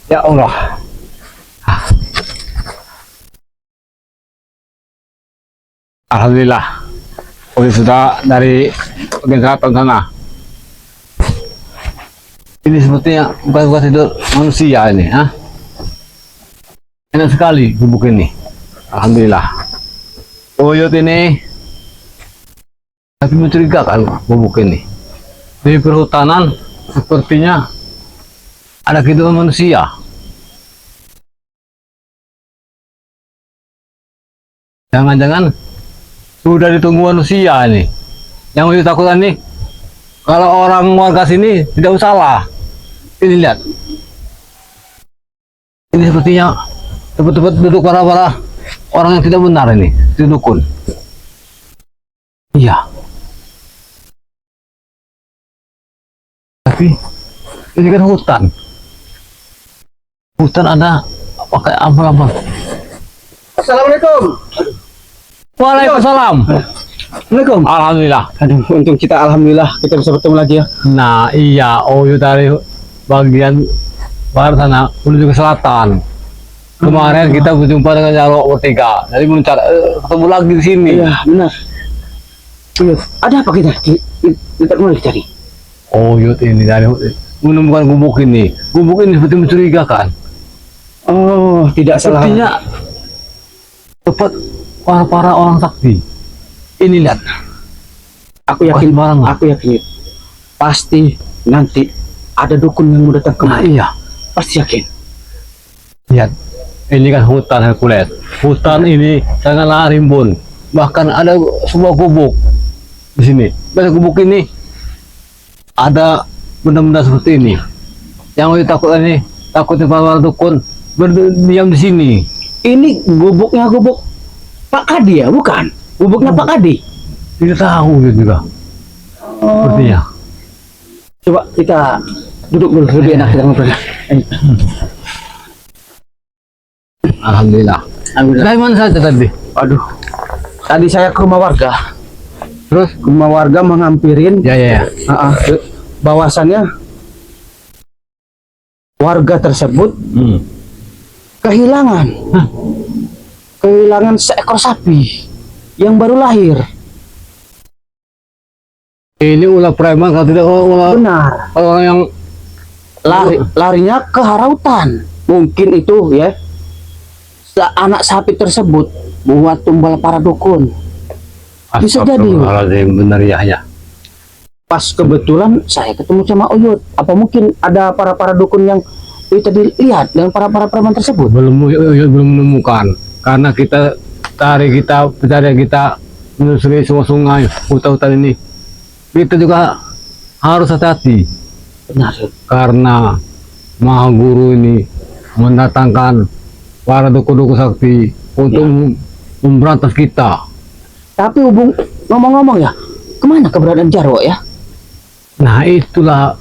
Ya Allah. Alhamdulillah. Kami sudah dari bagian selatan sana. Ini sepertinya bukan tidur manusia ini, ha? Enak sekali gubuk ini. Alhamdulillah. Oyot ini tapi mencurigakan gubuk ini. Di perhutanan sepertinya ada kehidupan manusia. Jangan-jangan sudah ditunggu manusia ini. Yang ditakutkan nih, kalau orang warga sini tidak salah. Ini lihat. Ini sepertinya tempat-tempat duduk para orang yang tidak benar ini, di dukun. Iya. Tapi ini kan hutan. Hutan ada pakai amal-amal. Assalamualaikum. Waalaikumsalam. Assalamualaikum. Alhamdulillah. Aduh, untung kita alhamdulillah kita bisa bertemu lagi ya. Nah iya, Oyo dari bagian barat sana menuju ke selatan. Kemarin kita berjumpa dengan Jarwo bertiga, jadi mencari ketemu lagi di sini. Iya, benar. Iya, ada apa kita? Kita mau cari. Oyo ini dari menemukan gubuk ini. Gubuk ini seperti mencurigakan. Oh, tidak salah. Sepertinya tempat para orang sakti. Ini lihat. Aku yakin, Barang. aku yakin. Pasti nanti ada dukun yang mau datang Nah, kemari. iya. Pasti yakin. Lihat. Ini kan hutan Hercules. Hutan ini sangatlah rimbun. Bahkan ada sebuah gubuk di sini. Pada gubuk ini ada benda-benda seperti ini. Yang ditakutkan ini, takutnya para dukun berdiam di sini. Ini gubuk Pak Kadi ya, bukan? Gubuknya Pak Kadi. Tidak tahu juga. Sepertinya. Coba kita duduk dulu, lebih enak kita ngobrol. Alhamdulillah. Alhamdulillah. Dari mana saja tadi? Aduh, tadi saya ke rumah warga. Terus? Ke rumah warga menghampirin. Ya. Bahwasannya warga tersebut kehilangan seekor sapi yang baru lahir. Ini ulah preman kalau tidak ulah Benar. orang yang Larinya ke harautan. Mungkin itu ya. Anak sapi tersebut buat tumbal para dukun. Bisa jadi. Astagfirullahaladzim, benar ya. Pas kebetulan saya ketemu sama Uyut. Apa mungkin ada para dukun yang tadi lihat dengan para preman tersebut? Belum menemukan, karena kita pencarian kita menelusuri semua sungai, hutan-hutan ini. Kita juga harus hati-hati. Benar. Karena Maha Guru ini mendatangkan para dukun-dukun sakti untuk memberantas kita. Tapi ngomong-ngomong ya, kemana keberadaan Jarwo ya? Nah itulah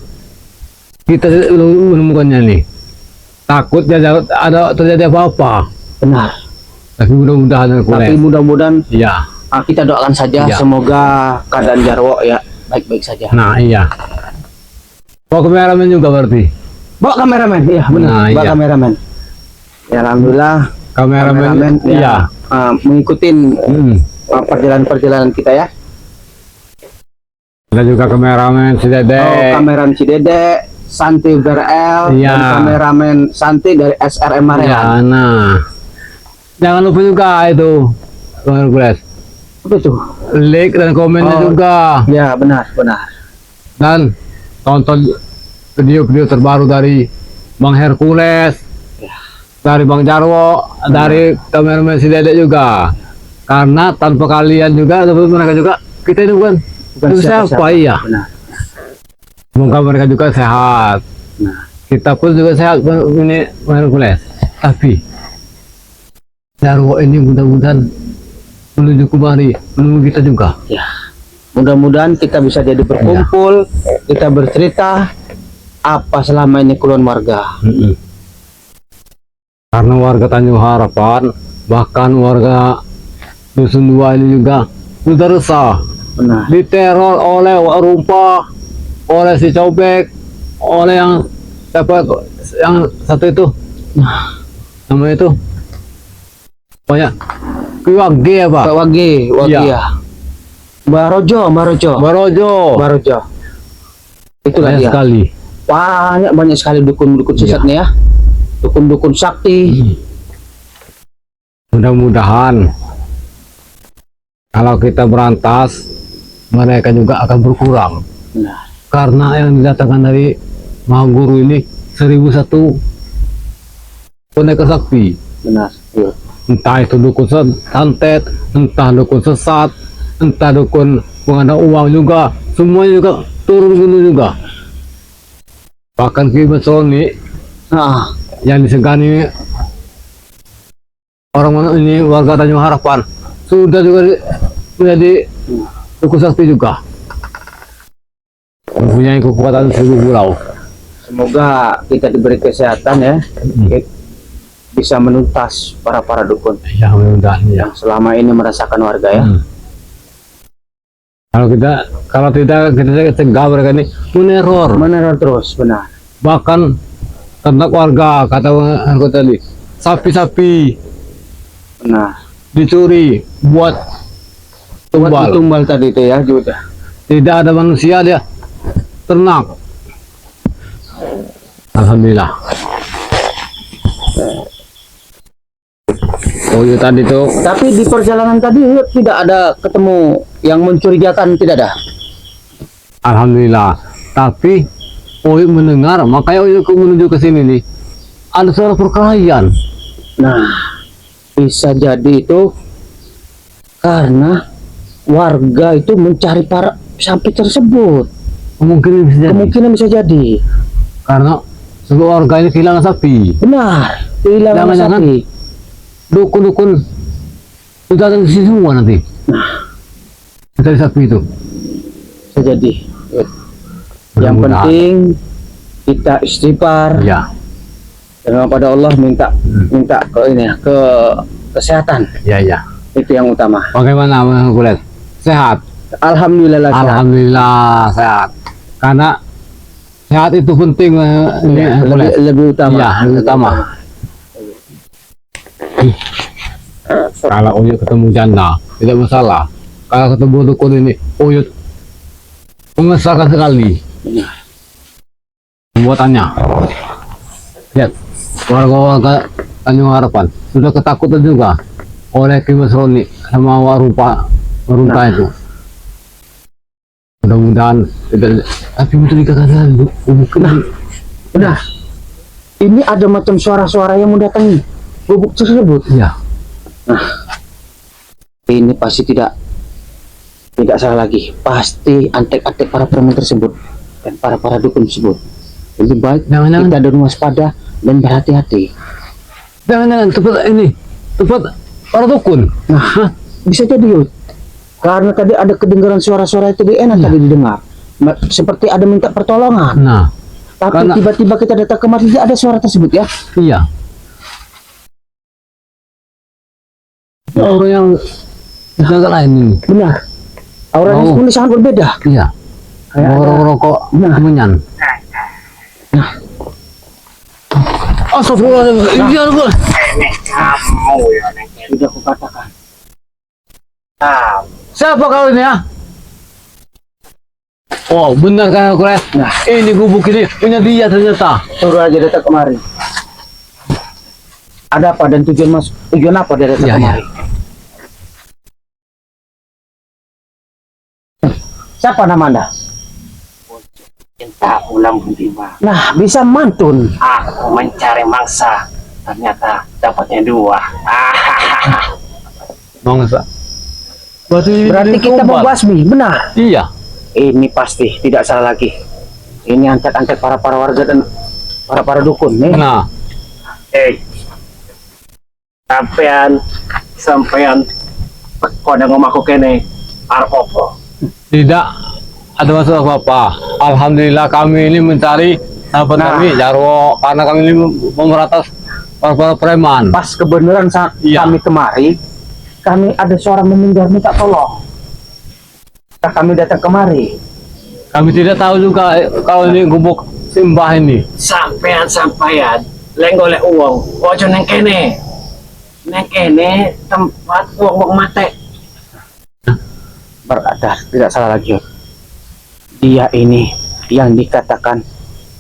kita belum menemukannya nih. Takutnya ada terjadi apa-apa. Benar. Tapi mudah-mudahan ya. Kita doakan saja Ya. semoga keadaan Jarwo ya baik-baik saja. Nah iya. Bawa kameramen juga berarti. Bawa kameramen, iya benar. Nah, Bawa iya. kameramen. Ya alhamdulillah. Kameramen iya. Mengikuti perjalanan kita ya. Ada juga kameramen si Dede. Oh, kameramen si Dede, Santi BRL, Iya. dan kameramen Santi dari SRM Marelan. Ya, nah. Jangan lupa juga itu Hercules. Apa itu? Like dan komennya juga. Ya benar. Dan tonton video-video terbaru dari Bang Hercules, dari Bang Jarwo, dari kameramen si Dede juga. Karena tanpa kalian juga, ataupun mereka juga, kita ini bukan siapa iya. Benar. Semoga mereka juga sehat. Nah. Kita pun juga sehat ini Bang Hercules. Tapi Jarwo ini mudah-mudahan menuju kemari, menunggu kita juga. Ya. Mudah-mudahan kita bisa jadi berkumpul, kita bercerita apa selama ini keluhan warga. Karena warga Tanjung Harapan, bahkan warga Dusun 2 ini juga sudah resah. Benar. Diteror oleh Wak Rumpah, oleh si Cobek, oleh yang siapa yang satu itu? Namanya itu banyak Kiwage apa? Pak Wage, Iya. ya. Barojo. Barojo. Itulah Banyak dia. sekali. Banyak sekali dukun-dukun sesatnya ya. Dukun-dukun sakti. Mudah-mudahan kalau kita berantas, mereka juga akan berkurang. Nah, Karena yang didatangkan dari Maha Guru ini 1001 boneka sakti. benar. Iya. Entah itu dukun santet, entah dukun sesat, entah dukun mengada uang juga, semuanya juga turun gunung juga. Bahkan Ki Sony Nah, yang disegani orang ini warga Tanjung Harapan sudah juga menjadi dukun sakti juga, mempunyai kekuatan 1000 pulau. semoga kita diberi kesehatan ya. Bisa menuntas para dukun Ya mudah-mudahan ya. yang selama ini merasakan warga ya. Kalau tidak kita cegah mereka ini meneror, Meneror terus, benar. bahkan ternak warga kata aku tadi, sapi-sapi Benar. dicuri buat tumbal. Tumbal tadi itu ya juga. Tidak ada manusia, dia ternak. Alhamdulillah. Oh iya tadi tuh Tapi di perjalanan tadi tidak ada ketemu yang mencurigakan, tidak ada. alhamdulillah. Tapi Oyuk mendengar, makanya Oyuk menuju ke sini nih. Ada suara perkelahian. Nah, bisa jadi itu karena warga itu mencari para sapi tersebut. Mungkin bisa jadi. Kemungkinan bisa jadi. Karena sebuah warga ini kehilangan sapi. Benar, kehilangan Jangan-jangan sapi. Dukun-dukun sudah ada di sini semua nanti. Dari sapi itu. Bisa jadi. Yang Mudah-mudahan. penting kita istighfar Ya, dan kepada Allah minta ke kesehatan. ya, ya. Itu yang utama. Bagaimana Bang Kulet? Sehat. Alhamdulillah lah. Alhamdulillah sehat. Karena sehat itu penting ini Kulet. Lebih utama. Iya, lebih utama. Kalau Uyut ketemu janda tidak masalah. Kalau ketemu dukun ini Uyut mengesalkan sekali pembuatannya. Lihat, warga-warga Tanjung Harapan sudah ketakutan juga oleh Ki Sony sama Warupa itu. Mudah-mudahan tidak, tapi betul dikatakan bukan. Udah. Ini ada macam suara-suara yang mendatangi gubuk tersebut. Ya, Ini pasti tidak salah lagi. Pasti antek-antek para preman tersebut dan para dukun tersebut. Lebih baik Jangan-jangan. kita ada waspada dan berhati-hati. jangan-jangan tempat para dukun. Nah, bisa jadi Yud. Karena tadi ada kedengaran suara-suara itu enak tadi didengar. Seperti ada minta pertolongan. Nah, Tapi karena- tiba-tiba kita datang kemari tidak ada suara tersebut ya. iya. Orang yang agak lain ini. Benar. Auranya Oh. ini sangat berbeda. Iya. Kayak ada- Orang rokok Nah. kemenyan. Astagfirullahaladzim. Iya, Bu. Kamu ya Neng. Sudah aku katakan. Siapa kau ini ya? Oh, benar kan aku lihat? Nah. Ini gubuk ini punya dia ternyata. Suruh aja datang kemari. Ada apa dan tujuan apa dia datang Iya, kemari? Siapa nama Anda? Cinta ulang buntima. Nah, bisa mantun. Aku mencari mangsa. Ternyata dapatnya dua. Mangsa. Berarti kita mau basmi, benar. Iya. Ini pasti tidak salah lagi. Ini antek-antek para warga dan para dukun nih. Nah, Sampean kode ngomongku kene arep apa? tidak ada masalah apa-apa. Alhamdulillah kami ini mencari sahabat Nah. kami Jarwo karena kami ini memberantas para preman. Pas kebenaran saat Iya. kami kemari, kami ada suara meninggal minta tolong. Kami datang kemari. Kami tidak tahu juga kalau ini gubuk simbah ini. Sampean lenggolek uang. Ojo neng kene. Neng kene tempat uang mate. Berada tidak salah lagi. Dia ini yang dikatakan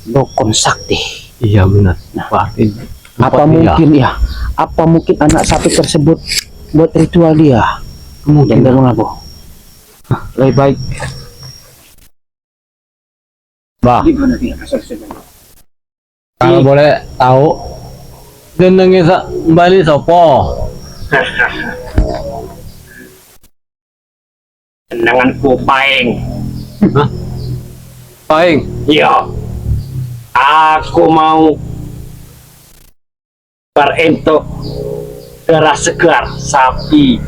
dukun sakti. Iya benar. Berarti Apa mungkin ya? Apa mungkin anak sapi tersebut buat ritual dia? Mungkin. Dan mengapa? Lebih baik. Bah, Gimana dia? Asal-asalnya. kalau boleh tahu jenenge kembali sopo? Senanganku paing. Hah? Paing. Iya. Aku mau berentuk darah segar sapi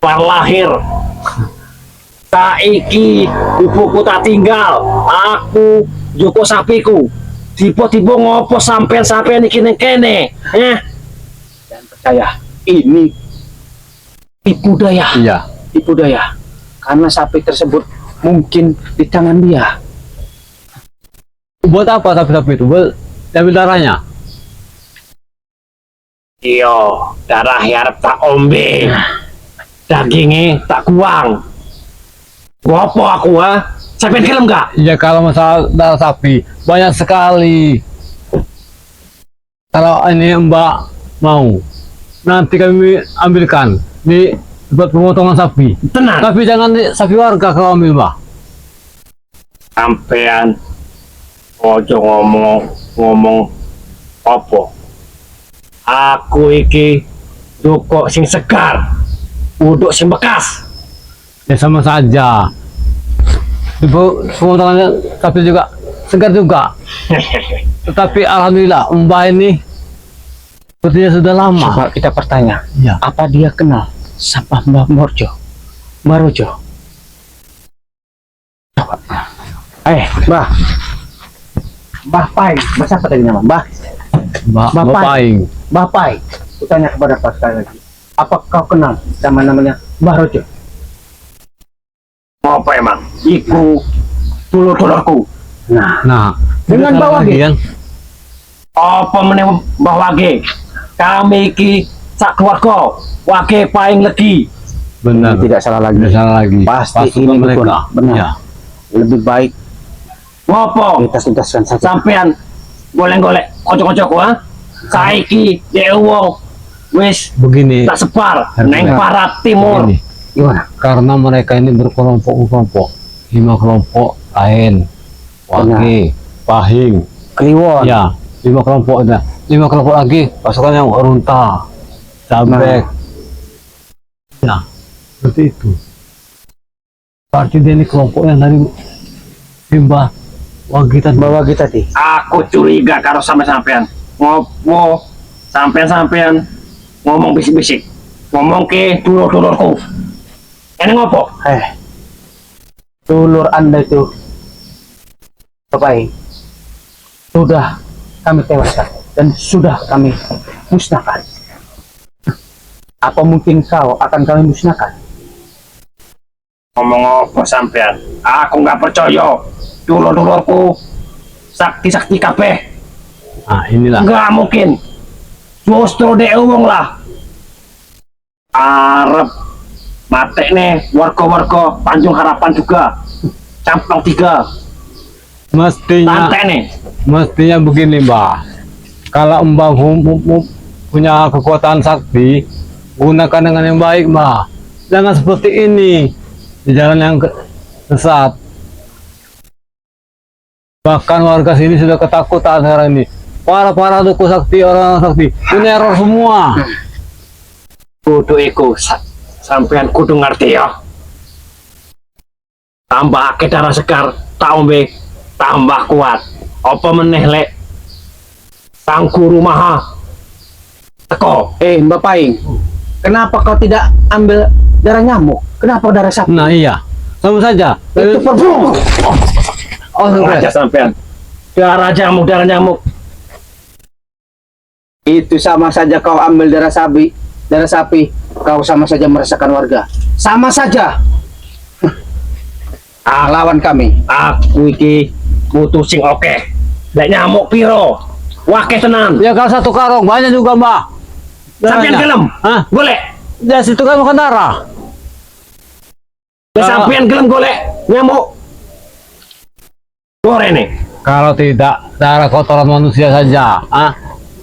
lahir. Saiki ibuku tak tinggal. Aku joko sapiku. Tiba-tiba ngopo sampean iki ning kene? Dan percaya ini tipu daya. Iya. Tipu daya. Karena sapi tersebut mungkin di tangan dia. Buat apa sapi-sapi itu? Buat ambil darahnya. Iya, darah harap tak ombe. Dagingnya tak kuang. Ngopo aku ha? Sampean gelem gak? Ya kalau masalah darah sapi banyak sekali. Kalau ini Mbak mau, nanti kami ambilkan di tempat pemotongan sapi. Tenang. Tapi jangan di sapi warga kau ambil Mbak. Sampean ojo ngomong apa? Aku iki dukok sing segar, uduk sing bekas. Ya sama saja. Di pemotongan sapi juga segar juga. Tetapi alhamdulillah Mbak ini sepertinya sudah lama. Coba kita bertanya, Ya. apa dia kenal sama Mbak Morjo? Mbak Rojo? Coba. Mbah. Mbah Pai, Mbah siapa tadi nama? Mbah Mbak Bapak. Paing. Mbah Pai. Kutanya kepada Pak sekali lagi. Apa kau kenal sama namanya Mbah Rojo? Apa emang? Iku dulur-dulurku. Nah, Dengan tidak bawa salah lagi, dia. kan? Apa meneh Mbah Wage? Kami iki sak keluarga. Wage paling legi. Benar. Tidak salah lagi. Tidak salah lagi. Pasti Pasukan ini mereka. dukun. Benar. Ya. Lebih baik Ngopo? kita tugaskan saja. Sampean golek-golek kocok-kocokku ha? Saiki ya wong wis Begini. tak separ Harus neng benar. barat timur. Begini. Gimana? Karena mereka ini berkelompok-kelompok. 5 kelompok lain. Wage, Pahing. Kliwon. Ya, 5 kelompok ada. 5 kelompok lagi pasukan yang Runta, Sabek. Ya, seperti itu. Berarti dia ini kelompok yang dari Simbah Wage tadi. Bawa kita tadi. Aku curiga karo sampean. Ngopo sampean ngomong bisik-bisik. Ngomong ke dulur-dulurku. Ini ngopo? Dulur Anda itu Bapak sudah kami tewaskan dan sudah kami musnahkan. Apa mungkin kau akan kami musnahkan? Ngomong apa sampean? Aku nggak percaya. Dulur-dulurku sakti-sakti kabeh. Nah, inilah. Nggak mungkin. Justru dek wong lah. Arep mate nih warga-warga Tanjung Harapan juga. Campang 3. Mestinya Santai nih. mestinya begini Mbak, kalau Mbak punya kekuatan sakti, gunakan dengan yang baik Mbak, jangan seperti ini di jalan yang sesat. Bahkan warga sini sudah ketakutan sekarang ini. Para dukun sakti, orang sakti ini error semua. Kudu iku sampean kudu ngerti ya. Tambah akeh darah segar, tambah kuat. Apa meneh lek sang guru maha teko. Mbak Paing, kenapa kau tidak ambil darah nyamuk? Kenapa darah sapi? Nah iya, sama saja. Itu perbu. Oh, Raja sampean. Darah nyamuk. Itu sama saja kau ambil darah sapi, kau sama saja meresahkan warga. Sama saja. Lawan kami. Aku iki kutu sing oke. Lek nyamuk piro? Wakeh tenan. Ya kalau satu karung banyak juga mbak. Sampean gelem? Hah? Golek. Ya situ kan makan darah. Ya sampean gelem golek nyamuk. Gorene. Kalau tidak darah kotoran manusia saja,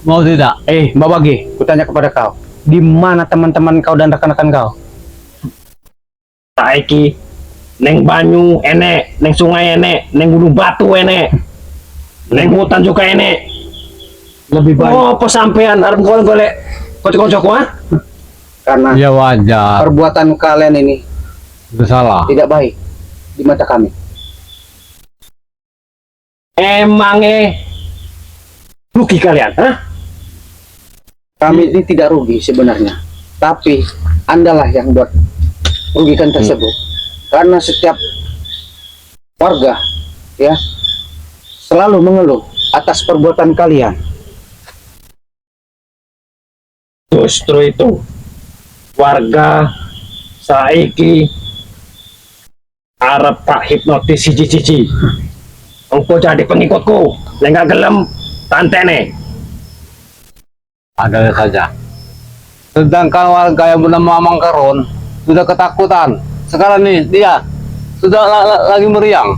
mau tidak? Mbak Bagi, kutanya kepada kau, di mana teman-teman kau dan rekan-rekan kau? Saiki neng banyu enek, neng sungai enek, neng gunung batu enek, neng hutan juga enek. Lebih baik Oh, apa sampean arep golek kocok-kocok ah? karena Ya wajar, perbuatan kalian ini itu salah. tidak baik di mata kami. Emangnya rugi kalian, hah? Kami ini tidak rugi sebenarnya, tapi Andalah yang buat rugikan tersebut. Karena setiap warga ya selalu mengeluh atas perbuatan kalian. Justru itu warga saiki arep tak hipnotis cici-cici. Engkau jadi pengikutku, lek gak gelem tantene. Ada saja. Sedangkan warga yang bernama Mangkaron sudah ketakutan. Sekarang nih dia sudah lagi meriang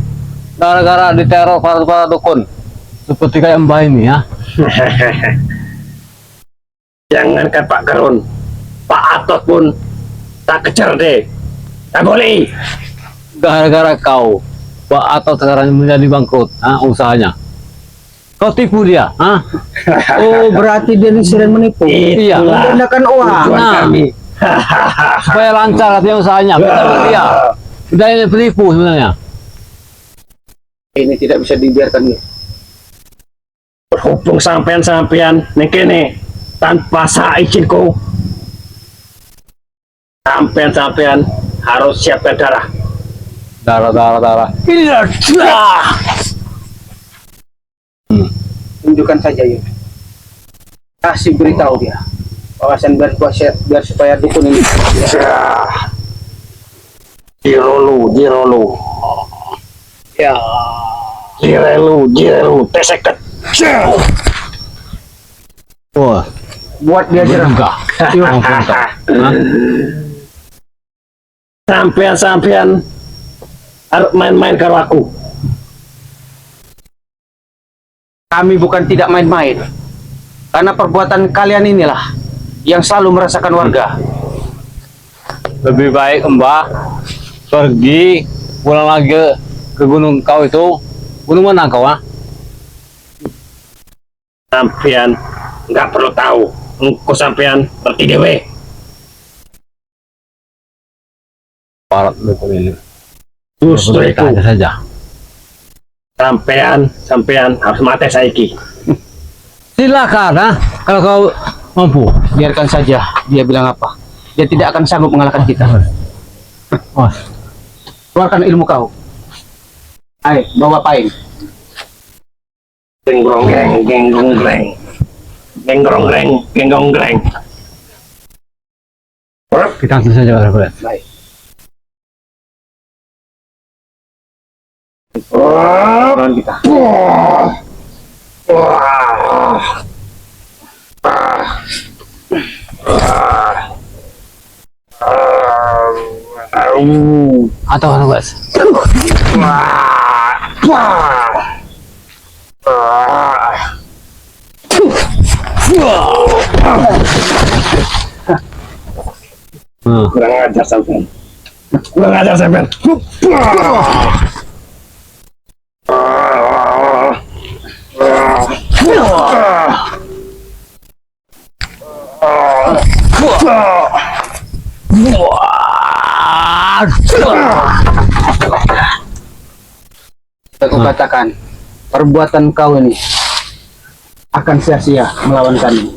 gara-gara diteror para dukun seperti kayak Mbah ini ya. Jangan kan Pak Karun, Pak Atot pun tak kejar deh. Tak boleh. Gara-gara kau Pak Atot sekarang menjadi bangkrut usahanya. Kau tipu dia, Oh, berarti dia sering menipu. Iya. Menggunakan uang. Tujuan Nah. kami. supaya lancar katanya usahanya. Betul dia. Udah ini penipu sebenarnya. Ini tidak bisa dibiarkan ya. Berhubung sampean-sampean ning kene tanpa saizinku, sampean-sampean harus siapkan darah. Darah. Ini darah. Tunjukkan saja ya. Kasih beritahu dia. Wawasan biar supaya dukun ini. Jirolu. Ya. Jirelu, teseket. Wah, Buat dia jerah. enggak. Sampean harus main-main karo aku. Kami bukan tidak main-main. Karena perbuatan kalian inilah yang selalu merasakan warga. Lebih baik Mbak pergi pulang lagi ke gunung kau itu. Gunung mana kau Sampean nggak perlu tahu. Engko sampean ngerti dewe. Parat dukun ini. Justru itu Tanya saja. sampean harus mati saiki. Silakan kalau kau mampu. Biarkan saja dia bilang apa. Dia tidak akan sanggup mengalahkan kita. Oh, Keluarkan ilmu kau. Ayo, bawa paing. Genggrongreng. kita langsung saja boleh. Baik. Lawan kita. Atau apa guys? Kurang ajar sampean. Aku katakan, perbuatan kau ini akan sia-sia melawan kami.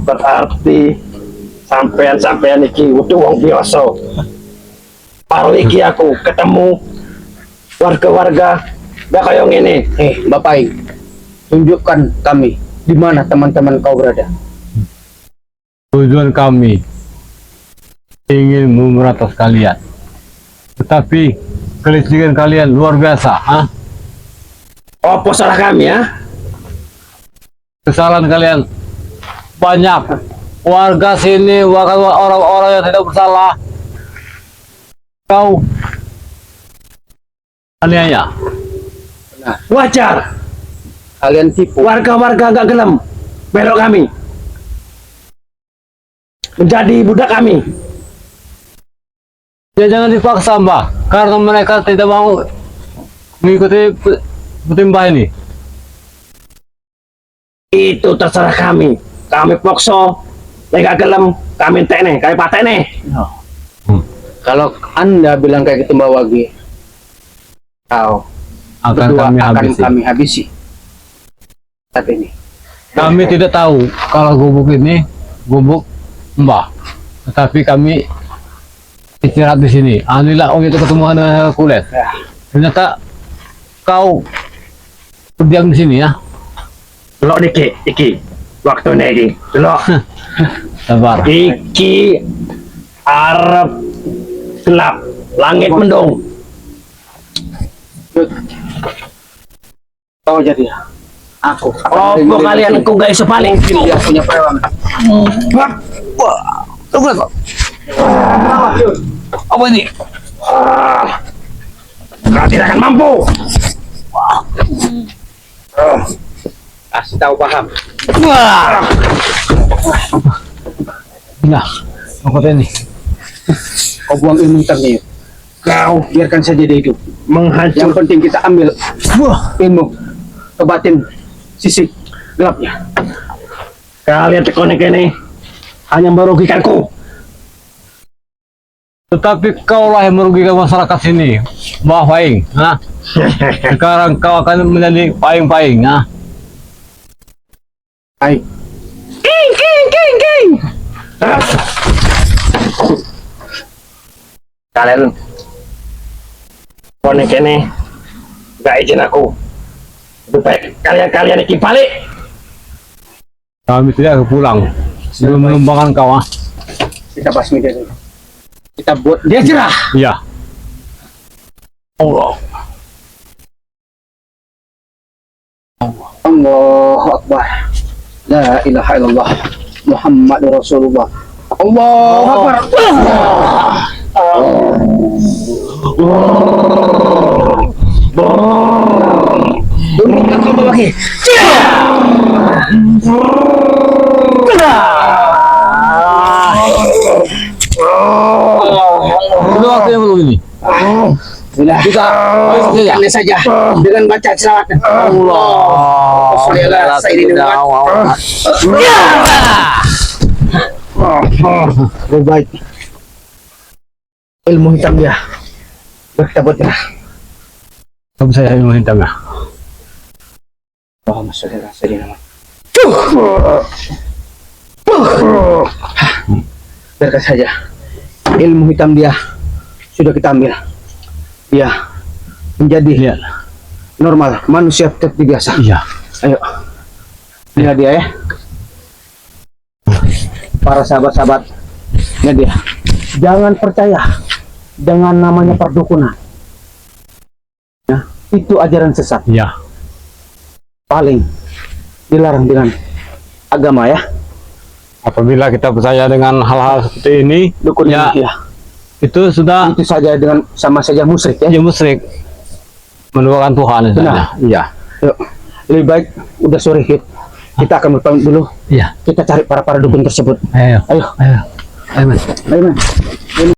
Berarti sampean iki udah wong biasa. Baru iki aku ketemu warga-warga gak kayak ngene. Bapak, tunjukkan kami di mana teman-teman kau berada. Tujuan kami ingin memberantas kalian. Tetapi kelicikan kalian luar biasa, Apa salah kami ya? Kesalahan kalian banyak. Warga sini, orang-orang yang tidak bersalah. Kau aniaya. Wajar. Kalian tipu. Warga-warga gak gelem belok kami. Menjadi budak kami. Ya jangan dipaksa Mbah, karena mereka tidak mau mengikuti Mbah ini. Itu terserah kami. Kami pokso, gak gelem, kami tekne, kami patene. Kalau Anda bilang kayak gitu Mbak Wagi, kau Akan berdua kami akan habisi. kami habisi. Saat ini. Kami tidak tahu kalau gubuk ini gubuk Mbah, tetapi kami istirahat di sini. Alhamdulillah waktu itu ketemu dengan kulit. Ternyata kau berdiam di sini ya. Delok dikit, iki. Waktunya iki. Delok. Sabar. Iki arep gelap, langit mendung. Kau jadi aku. Oh, kalian engkau gak iso paling. Dia punya perawang. Tunggu kok. Apa ini? Kau tidak akan mampu. Kasih tahu paham. Wah. Nah, apa ini? Kau buang ilmu hitamnya. Kau biarkan saja dia hidup. Menghancur. Yang penting kita ambil ilmu ke batin sisi gelapnya. Kalian tekonek ini hanya merugikanku. Tetapi kaulah yang merugikan masyarakat sini, Mbah Paing. Nah, sekarang kau akan menjadi paing-paing. Nah, Baik. Hah? Kalian konek ini gak izin aku. Lebih baik kalian iki balik. kami tidak akan pulang sebelum mengembangkan kau. Ah. Kita basmi dia dulu. Kita buat dia jerah. Iya. Allah. Allahu Akbar. La ilaha illallah. Muhammadur Rasulullah. Allahu Akbar. Turunkan kau lagi. Itu waktunya belum ini. Sudah. Kita lakukannya saja dengan baca selawat. Allah. Sallallahu alaihi Lebih baik ilmu hitam dia kita buatlah. Kamu saya ilmu hitam ya. Allahumma sholli ala sayyidina biarkan saja ilmu hitam dia sudah kita ambil. Dia menjadi Iya. normal, manusia seperti biasa. Iya. Ayo, lihat dia ya. Para sahabat-sahabat, lihat dia. Jangan percaya dengan namanya perdukunan. Ya, itu ajaran sesat. Iya. Paling dilarang dengan agama ya. Apabila kita percaya dengan hal-hal seperti ini, Dukun ya, ini, ya. itu sudah Itu saja dengan sama saja musyrik ya. ya musyrik, menduakan Tuhan. Benar. Misalnya. Iya. Yuk, lebih baik udah sore Hit. Kita akan berpamit dulu. Iya. Kita cari para dukun tersebut. Ayo. Ayo, Ayo. Ayo, Mas. ayo man.